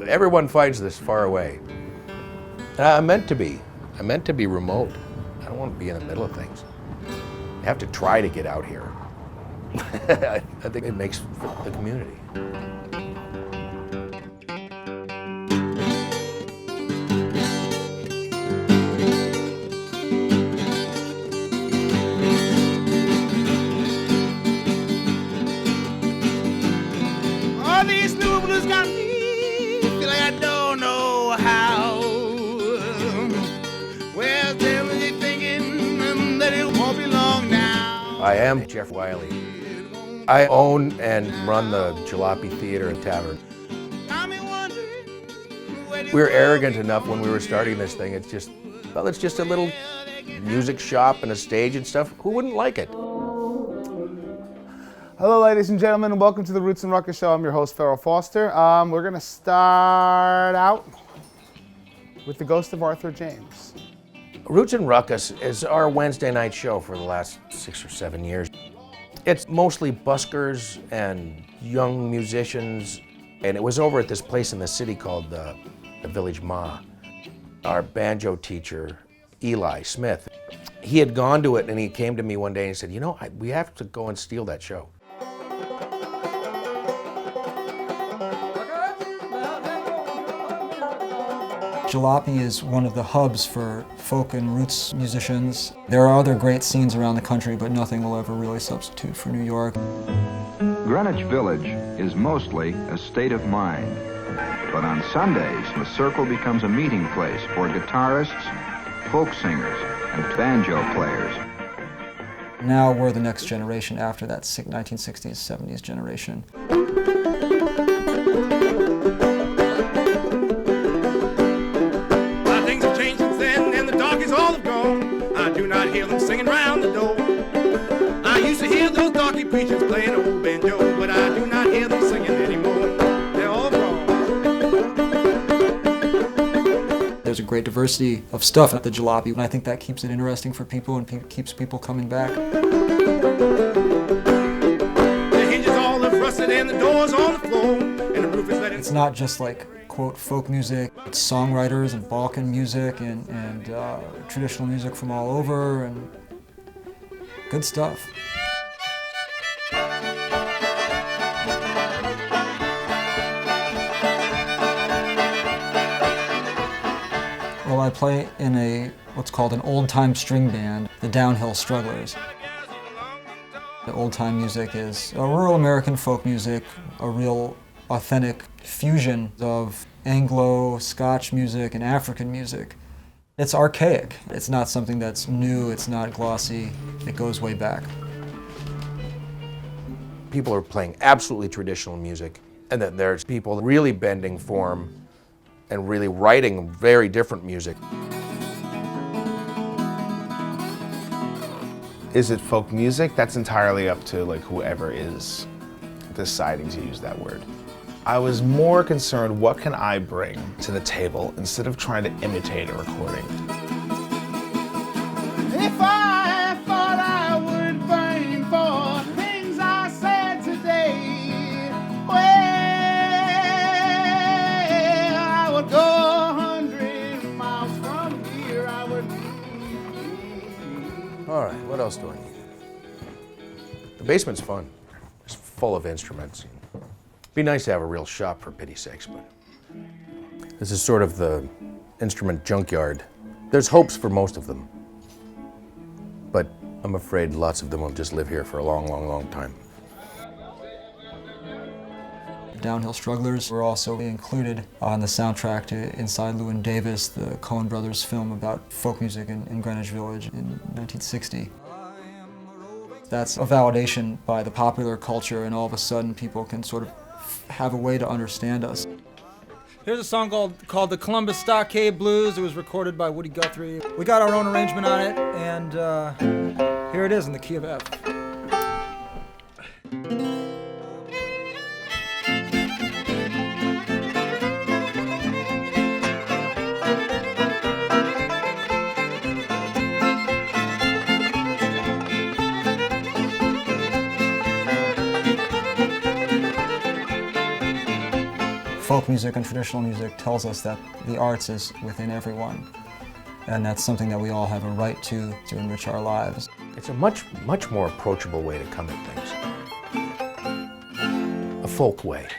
But everyone finds this far away. And I'm meant to be. I'm meant to be remote. I don't want to be in the middle of things. You have to try to get out here. I think it makes the community. All these new blues got me feeling I don't know how. Well, they're really thinking that it won't be long now. I am Geoff Wiley. I own and run the Jalopy Theater and Tavern. We were arrogant enough when we were starting this thing. It's just a little music shop and a stage and stuff. Who wouldn't like it? Hello, ladies and gentlemen, and welcome to the Roots and Ruckus Show. I'm your host, Farrell Foster. We're going to start out with the ghost of Arthur James. Roots and Ruckus is our Wednesday night show for the last 6 or 7 years. It's mostly buskers and young musicians, and it was over at this place in the city called the Village Ma. Our banjo teacher, Eli Smith, he had gone to it and he came to me one day and said, you know, we have to go and steal that show. Jalopy is one of the hubs for folk and roots musicians. There are other great scenes around the country, but nothing will ever really substitute for New York. Greenwich Village is mostly a state of mind. But on Sundays, the circle becomes a meeting place for guitarists, folk singers, and banjo players. Now we're the next generation after that 1960s, 70s generation. Things have changed since then, and the darkies all have gone. I do not hear them singing round the door. I used to hear those darky preachers playing old banjo, but I do not hear them singing anymore. They're all gone. There's a great diversity of stuff at the Jalopy, and I think that keeps it interesting for people and keeps people coming back. The hinges all have rusted and the doors on the floor, and the roof is letting. It's not just like, quote, folk music. It's songwriters and Balkan music and traditional music from all over, and good stuff. Well, I play in what's called an old-time string band, the Downhill Strugglers. The old-time music is a rural American folk music, a real authentic fusion of Anglo, Scotch music, and African music. It's archaic. It's not something that's new, it's not glossy, it goes way back. People are playing absolutely traditional music, and then there's people really bending form and really writing very different music. Is it folk music? That's entirely up to whoever is deciding to use that word. I was more concerned, what can I bring to the table instead of trying to imitate a recording? If I thought I would burn for things I said today, well, I would go 100 miles from here, I would. All right, what else do I need? The basement's fun. It's full of instruments. Be nice to have a real shop, for pity's sakes, but this is sort of the instrument junkyard. There's hopes for most of them, but I'm afraid lots of them will just live here for a long, long, long time. Downhill Strugglers were also included on the soundtrack to Inside Llewyn Davis, the Coen brothers film about folk music in Greenwich Village in 1960. That's a validation by the popular culture, and all of a sudden people can sort of have a way to understand us. Here's a song called The Columbus Stockade Blues. It was recorded by Woody Guthrie. We got our own arrangement on it, and here it is in the key of F. folk music and traditional music tells us that the arts is within everyone. And that's something that we all have a right to enrich our lives. It's a much more approachable way to come at things. A folk way.